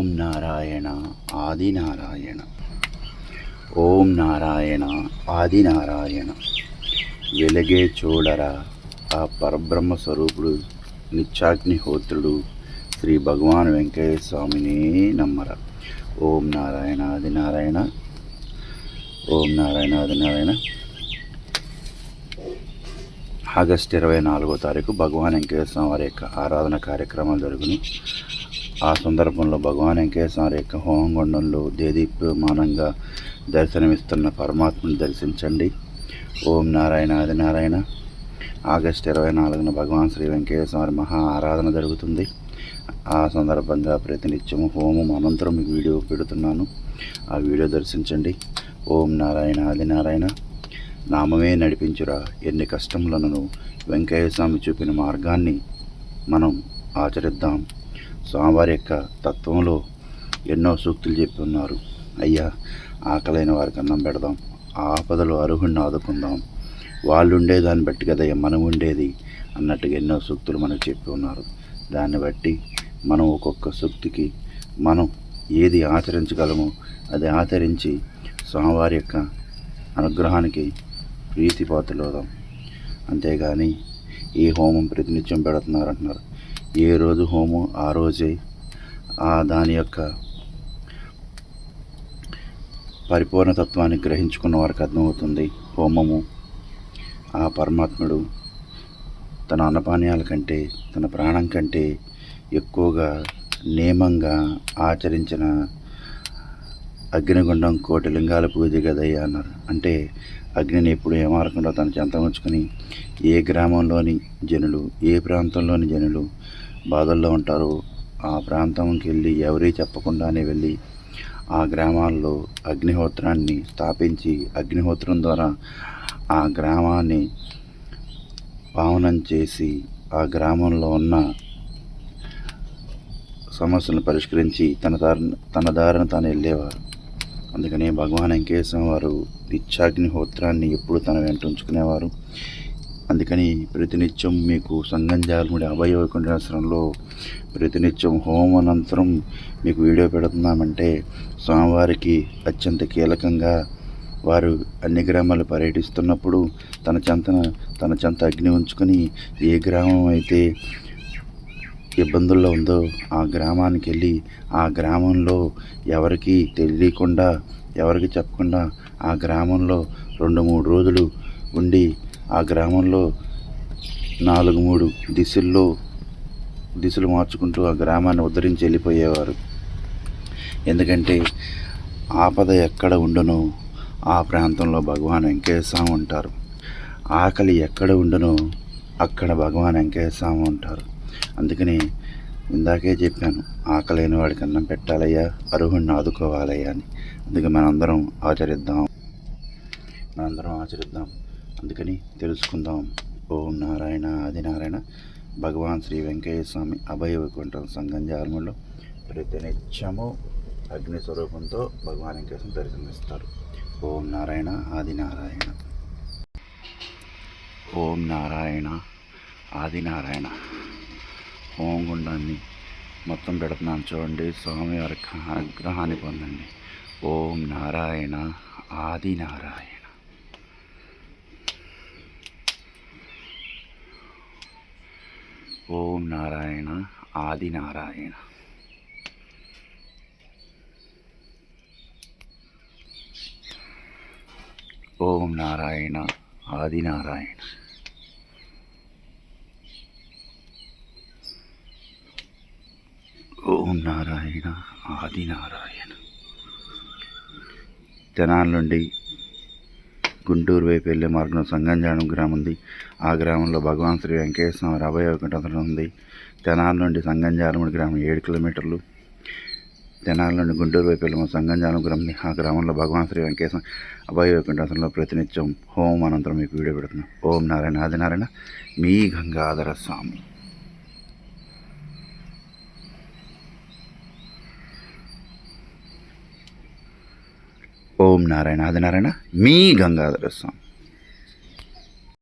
ఓం నారాయణ ఆదినారాయణ. ఓం నారాయణ ఆదినారాయణ. వెలగే చూడరా ఆ పరబ్రహ్మ స్వరూపుడు నిత్యాగ్నిహోత్రుడు శ్రీ భగవాన్ వెంకయ్య స్వామిని నమ్మరా. ఓం నారాయణ ఆదినారాయణ. ఓం నారాయణ ఆదినారాయణ. ఆగస్టు 24వ తారీఖు భగవాన్ వెంకయ్య స్వామి వారి యొక్క ఆరాధన కార్యక్రమాలు జరుగును. ఆ సందర్భంలో భగవాన్ వెంకయ్య స్వామి వారి యొక్క హోమగుండంలో దేదీప్యమానంగా దర్శనమిస్తున్న పరమాత్మను దర్శించండి. ఓం నారాయణ ఆదినారాయణ. ఆగస్టు 24న భగవాన్ శ్రీ వెంకయ్య స్వామి మహా ఆరాధన జరుగుతుంది. ఆ సందర్భంగా ప్రతినిత్యము హోమం అనంతరం మీకు వీడియో పెడుతున్నాను. ఆ వీడియో దర్శించండి. ఓం నారాయణ ఆదినారాయణ. నామమే నడిపించురా ఎన్ని కష్టములను వెంకయ్య స్వామి చూపిన మార్గాన్ని మనం ఆచరిద్దాం. స్వామివారి యొక్క తత్వంలో ఎన్నో సూక్తులు చెప్పి ఉన్నారు. అయ్యా, ఆకలైన వారికి అన్నం పెడదాం, ఆపదలో అర్హుడిని ఆదుకుందాం, వాళ్ళు ఉండేదాన్ని బట్టి కదయ్యా మనం ఉండేది అన్నట్టుగా ఎన్నో సూక్తులు మనకు చెప్పి ఉన్నారు. దాన్ని బట్టి మనం ఒక్కొక్క సూక్తికి మనం ఏది ఆచరించగలమో అది ఆచరించి స్వామివారి యొక్క అనుగ్రహానికి ప్రీతిపాత్రులవుదాం. అంతేగాని ఈ హోమం ప్రతినిత్యం పెడుతున్నారంటున్నారు. ఏ రోజు హోమం ఆ రోజే దాని యొక్క పరిపూర్ణతత్వాన్ని గ్రహించుకున్న వారికి అర్థమవుతుంది. హోమము ఆ పరమాత్ముడు తన అన్నపానీయాల కంటే తన ప్రాణం కంటే ఎక్కువగా నియమంగా ఆచరించిన అగ్నిగుండం కోటి లింగాల పూజ గదయ్య అన్నారు. అంటే అగ్నిని ఎప్పుడు ఏమారకుండా తన చెంత ఉంచుకొని ఏ గ్రామంలోని జనులు ఏ ప్రాంతంలోని జనులు బాధల్లో ఉంటారో ఆ ప్రాంతంకి వెళ్ళి ఎవరీ చెప్పకుండానే వెళ్ళి ఆ గ్రామాల్లో అగ్నిహోత్రాన్ని స్థాపించి అగ్నిహోత్రం ద్వారా ఆ గ్రామాన్ని పావనం చేసి ఆ గ్రామంలో ఉన్న సమస్యలను పరిష్కరించి తన దారిన తాను వెళ్ళేవారు. అందుకని భగవాన్ వెంకయ్య స్వామి వారు నిత్యాగ్నిహోత్రాన్ని ఎప్పుడు తన వెంట ఉంచుకునేవారు. అందుకని ప్రతినిత్యం మీకు సంగంజాలముడి అభయ వైకుంఠేశ్వరంలో ప్రతినిత్యం హోమానంతరం మీకు వీడియో పెడుతున్నామంటే స్వామివారికి అత్యంత కీలకంగా వారు అన్ని గ్రామాలు పర్యటిస్తున్నప్పుడు తన చెంత అగ్ని ఉంచుకొని ఏ గ్రామం అయితే ఇబ్బందుల్లో ఉందో ఆ గ్రామానికి వెళ్ళి ఆ గ్రామంలో ఎవరికి తెలియకుండా ఎవరికి చెప్పకుండా ఆ గ్రామంలో 2-3 రోజులు ఉండి ఆ గ్రామంలో 4-3 దిశలు మార్చుకుంటూ ఆ గ్రామాన్ని ఉద్ధరించి వెళ్ళిపోయేవారు. ఎందుకంటే ఆపద ఎక్కడ ఉండునో ఆ ప్రాంతంలో భగవాన్ వెంకయ్య స్వామి ఉంటారు. ఆకలి ఎక్కడ ఉండునో అక్కడ భగవాన్ వెంకయ్య స్వామి ఉంటారు. అందుకని ఇందాకే చెప్పాను, ఆకలైన వాడికి అన్నం పెట్టాలయ్యా, అర్హుడిని ఆదుకోవాలయ్యా అని. అందుకే మనందరం ఆచరిద్దాం. అందుకని తెలుసుకుందాం. ఓం నారాయణ ఆదినారాయణ. భగవాన్ శ్రీ వెంకయ్య స్వామి అభయ వైకుంఠం సంగంజాలములో ప్రతినిత్యము అగ్ని స్వరూపంతో భగవాన్ వెంకయ్య స్వామి దర్శనమిస్తారు. ఓం నారాయణ ఆదినారాయణ. ఓం నారాయణ ఆదినారాయణ. హోమగుండాన్ని మొత్తం పెడుతున్నాను చూడండి. స్వామి వారికి అనుగ్రహాన్ని పొందండి. ఓం నారాయణ ఆదినారాయణ. ఓం నారాయణ ఆదినారాయణ. ఓం నారాయణ ఆదినారాయణ. ఓం నారాయణ ఆదినారాయణ. తెనాల నుండి గుంటూరు వైపు వెళ్ళే మార్గంలో సంగంజానం గ్రామం ఉంది. ఆ గ్రామంలో భగవాన్ శ్రీ వెంకయ్య స్వామి అభయ వైకుంఠం ఉంది. తెనాల నుండి సంగంజాలముడి గ్రామం 7 కిలోమీటర్లు. తెనాల నుండి గుంటూరు వైపు వెళ్ళే సంగంజానం గ్రామం ఉంది. ఆ గ్రామంలో భగవాన్ శ్రీ వెంకయ్య స్వామి అభయ వైకుంఠంలో ప్రతినిత్యం హోమం అనంతరం మీకు వీడియో పెడుతున్నాం. ఓం నారాయణ ఆదినారాయణ. మీ గంగాధర స్వామి. ఓం నారాయణ ఆదినారాయణ. మీ గంగాధర స్వామి.